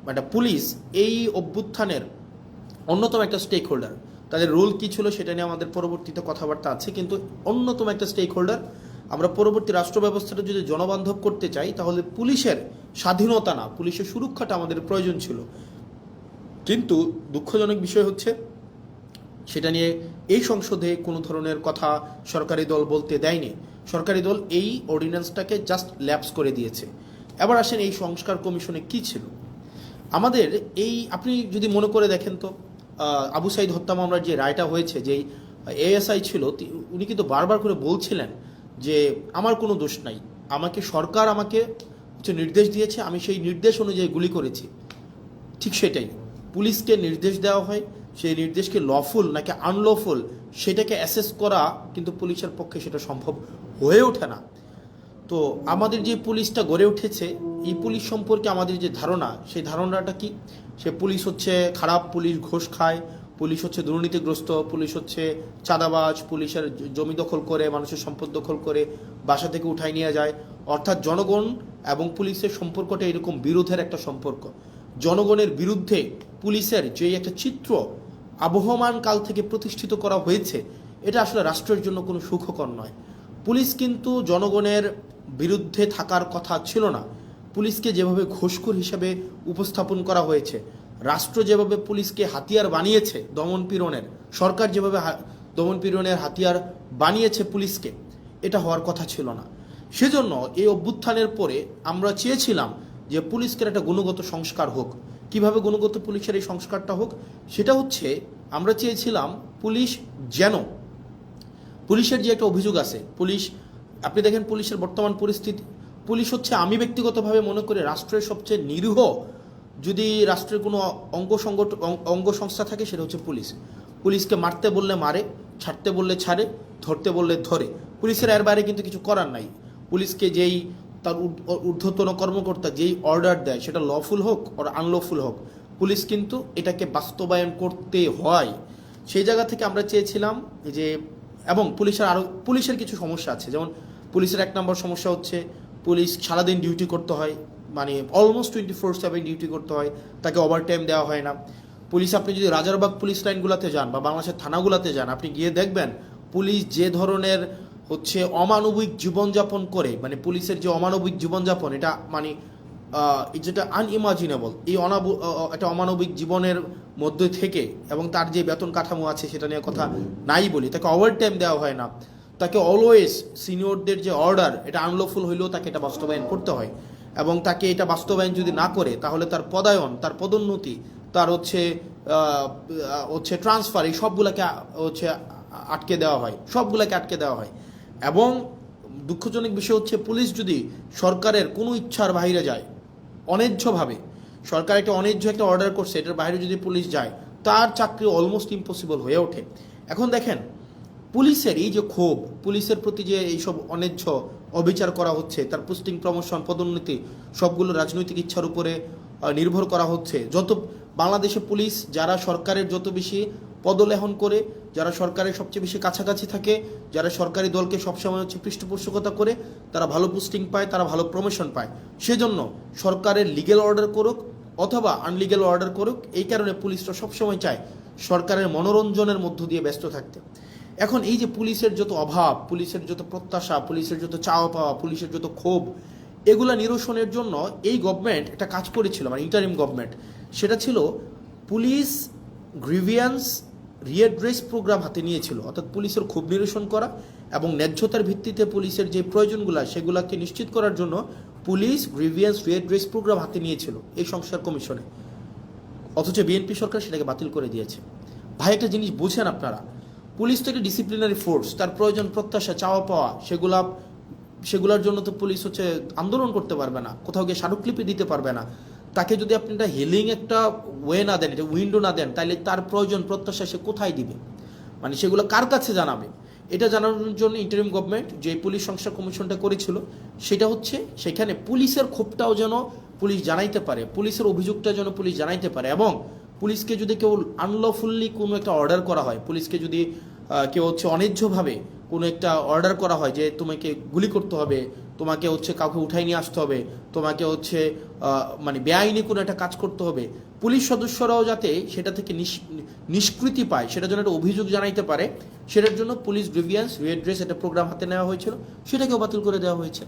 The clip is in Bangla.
মানে পুলিশ এই অভ্যুত্থানের অন্যতম একটা স্টেক হোল্ডার। তাদের রোল কী ছিল সেটা নিয়ে আমাদের পরবর্তীতে কথাবার্তা আছে, কিন্তু অন্যতম একটা স্টেক হোল্ডার। আমরা পরবর্তী রাষ্ট্র ব্যবস্থাটা যদি জনবান্ধব করতে চাই তাহলে পুলিশের স্বাধীনতা না, পুলিশের সুরক্ষাটা আমাদের প্রয়োজন ছিল। কিন্তু দুঃখজনক বিষয় হচ্ছে সেটা নিয়ে এই সংসদে কোনো ধরনের কথা সরকারি দল বলতে দেয়নি। সরকারি দল এই অর্ডিন্যান্সটাকে জাস্ট ল্যাপস করে দিয়েছে। এবার আসেন এই সংস্কার কমিশনে কি ছিল আমাদের। এই আপনি যদি মনে করে দেখেন তো আবু সাইদ হত্যা মামলার যে রায়টা হয়েছে, যেই এএসআই ছিল উনি কিন্তু বারবার করে বলছিলেন যে আমার কোনো দোষ নাই, সরকার আমাকে নির্দেশ দিয়েছে, আমি সেই নির্দেশ অনুযায়ী গুলি করেছি। ঠিক সেটাই পুলিশকে নির্দেশ দেওয়া হয়, সেই নির্দেশকে লফুল নাকি আনলফুল সেটাকে অ্যাসেস করা কিন্তু পুলিশের পক্ষে সেটা সম্ভব হয়ে ওঠে না। তো আমাদের যে পুলিশটা গড়ে উঠেছে, এই পুলিশ সম্পর্কে আমাদের যে ধারণা, সেই ধারণাটা কি? সে পুলিশ হচ্ছে খারাপ, পুলিশ ঘোষ খায়, পুলিশ হচ্ছে দুর্নীতিগ্রস্ত, পুলিশ হচ্ছে চাঁদাবাজ, পুলিশের জমি দখল করে, মানুষের সম্পদ দখল করে বাসা থেকে উঠাই নিয়ে যায়। অর্থাৎ জনগণ এবং পুলিশের সম্পর্কটা এরকম বিরোধের একটা সম্পর্ক। জনগণের বিরুদ্ধে পুলিশের যে একটা চিত্র আবহমান কাল থেকে প্রতিষ্ঠিত করা হয়েছে, এটা আসলে রাষ্ট্রের জন্য কোনো সুখকর নয়। পুলিশ কিন্তু জনগণের বিরুদ্ধে থাকার কথা ছিল না। পুলিশকে যেভাবে ঘুষখোর হিসেবে উপস্থাপন করা হয়েছে, রাষ্ট্র যেভাবে পুলিশকে হাতিয়ার বানিয়েছে দমন পীড়নের, সরকার যেভাবে দমন পীড়নের হাতিয়ার বানিয়েছে পুলিশকে, এটা হওয়ার কথা ছিল না। সেজন্য এই অভ্যুত্থানের পরে আমরা চেয়েছিলাম যে পুলিশকে একটা গুণগত সংস্কার হোক। কিভাবে গুণগত পুলিশের এই সংস্কারটা হোক? সেটা হচ্ছে আমরা চেয়েছিলাম পুলিশের যে একটা অভিযোগ আছে, আপনি দেখেন পুলিশের বর্তমান পরিস্থিতি, পুলিশ হচ্ছে, আমি ব্যক্তিগতভাবে মনে করি রাষ্ট্রের সবচেয়ে নিরীহ যদি রাষ্ট্রের কোনো অঙ্গ সংস্থা থাকে সেটা হচ্ছে পুলিশ। পুলিশকে মারতে বললে মারে, ছাড়তে বললে ছাড়ে, ধরতে বললে ধরে। পুলিশের এর বাইরে কিন্তু কিছু করার নাই। পুলিশকে যেই তার ঊর্ধ্বতন কর্মকর্তা যেই অর্ডার দেয়, সেটা লফুল হোক আর আনলফুল হোক, পুলিশ কিন্তু এটাকে বাস্তবায়ন করতে হয়। সেই জায়গা থেকে আমরা চেয়েছিলাম যে, এবং পুলিশের কিছু সমস্যা আছে। যেমন পুলিশের 1 নম্বর সমস্যা হচ্ছে পুলিশ সারাদিন ডিউটি করতে হয়, মানে অলমোস্ট 24/7 ডিউটি করতে হয়, তাকে ওভারটাইম দেওয়া হয় না। পুলিশ, আপনি যদি রাজারবাগ পুলিশ লাইনগুলোতে যান বা বাংলাদেশের থানাগুলোতে যান, আপনি গিয়ে দেখবেন পুলিশ যে ধরনের অমানবিক জীবনযাপন করে, মানে পুলিশের যে অমানবিক জীবনযাপন, এটা মানে যেটা আনইমাজিনেবল, একটা অমানবিক জীবনের মধ্যে থেকে, এবং তার যে বেতন কাঠামো আছে সেটা নিয়ে কথা নাই বলি, তাকে ওভারটাইম দেওয়া হয় না, তাকে অলওয়েজ সিনিয়রদের যে অর্ডার, এটা আনলফুল হইলেও তাকে এটা বাস্তবায়ন করতে হয়, এবং তাকে এটা বাস্তবায়ন যদি না করে তাহলে তার পদায়ন, তার পদোন্নতি, তার ট্রান্সফার, এই সবগুলোকে আটকে দেওয়া হয়। এবং দুঃখজনক বিষয় হচ্ছে পুলিশ যদি সরকারের কোনো ইচ্ছার বাইরে যায়, অন্যায্যভাবে সরকার একটা অন্যায্য একটা অর্ডার করছে, এটার বাইরে যদি পুলিশ যায়, তার চাকরি অলমোস্ট ইম্পসিবল হয়ে ওঠে। এখন দেখেন পুলিশের এই যে ক্ষোভ, পুলিশের প্রতি যে এইসব অন্যায্য অবিচার করা হচ্ছে, তার পোস্টিং, প্রমোশন, পদোন্নতি সবগুলো রাজনৈতিক ইচ্ছার উপরে নির্ভর করা হচ্ছে। বাংলাদেশে পুলিশ যারা সরকারের যত বেশি পদলেহন করে, যারা সরকারের সবচেয়ে বেশি কাছাকাছি থাকে, যারা সরকারি দলকে সবসময় পৃষ্ঠপোষকতা করে, তারা ভালো পোস্টিং পায়, তারা ভালো প্রমোশন পায়। সেজন্য সরকারের লিগ্যাল অর্ডার করুক অথবা আনলিগ্যাল অর্ডার করুক, এই কারণে পুলিশরা সবসময় চায় সরকারের মনোরঞ্জনের মধ্য দিয়ে ব্যস্ত থাকতে। এখন এই যে পুলিশের যত অভাব, পুলিশের যত প্রত্যাশা, পুলিশের যত চাওয়া পাওয়া, পুলিশের যত ক্ষোভ, এগুলা নিরসনের জন্য এই গভর্নমেন্ট একটা কাজ করেছিল, মানে ইন্টারিম গভর্নমেন্ট, সেটা ছিল পুলিশ গ্রিভিয়েন্স রিএড্রেস প্রোগ্রাম হাতে নিয়েছিল। অর্থাৎ পুলিশের ক্ষোভ নিরসন করা এবং ন্যায্যতার ভিত্তিতে পুলিশের যে প্রয়োজনগুলো সেগুলোকে নিশ্চিত করার জন্য পুলিশ গ্রিভিয়েন্স রিএড্রেস প্রোগ্রাম হাতে নিয়েছিল এই সংস্কার কমিশনে। অথচ বিএনপি সরকার সেটাকে বাতিল করে দিয়েছে। ভাই, একটা জিনিস বুঝেন আপনারা, পুলিশ তো একটা ডিসিপ্লিনারি ফোর্স, তার প্রয়োজন, প্রত্যাশা, চাওয়া পাওয়া, সেগুলোর জন্য তো পুলিশ আন্দোলন করতে পারবে না, কোথাও গিয়ে স্মারকলিপি দিতে পারবে না। তাকে যদি আপনি একটা হিলিং একটা ওয়ে না দেন, এটা উইন্ডো না দেন, তাহলে তার প্রয়োজন, প্রত্যাশা সে কোথায় দিবে, মানে সেগুলো কার কাছে জানাবে? এটা জানানোর জন্য ইন্টারিম গভর্নমেন্ট যে পুলিশ সংস্কার কমিশনটা করেছিল, সেটা হচ্ছে সেখানে পুলিশের ক্ষোভটাও যেন পুলিশ জানাইতে পারে, পুলিশের অভিযোগটা যেন পুলিশ জানাইতে পারে। এবং পুলিশকে যদি কেউ আনলফুল্লি কোনো একটা অর্ডার করা হয়, পুলিশকে যদি কেউ অন্যায্যভাবে কোনো একটা অর্ডার করা হয় যে তোমাকে গুলি করতে হবে, তোমাকে কাউকে উঠাই নিয়ে আসতে হবে, তোমাকে হচ্ছে মানে বেআইনি কোনো একটা কাজ করতে হবে, পুলিশ সদস্যরাও যাতে সেটা থেকে নিষ্কৃতি পায়, সেটার জন্য একটা অভিযোগ জানাইতে পারে, সেটার জন্য পুলিশ গ্রিভিয়েন্স রিড্রেস একটা প্রোগ্রাম হাতে নেওয়া হয়েছিল, সেটাকেও বাতিল করে দেওয়া হয়েছে।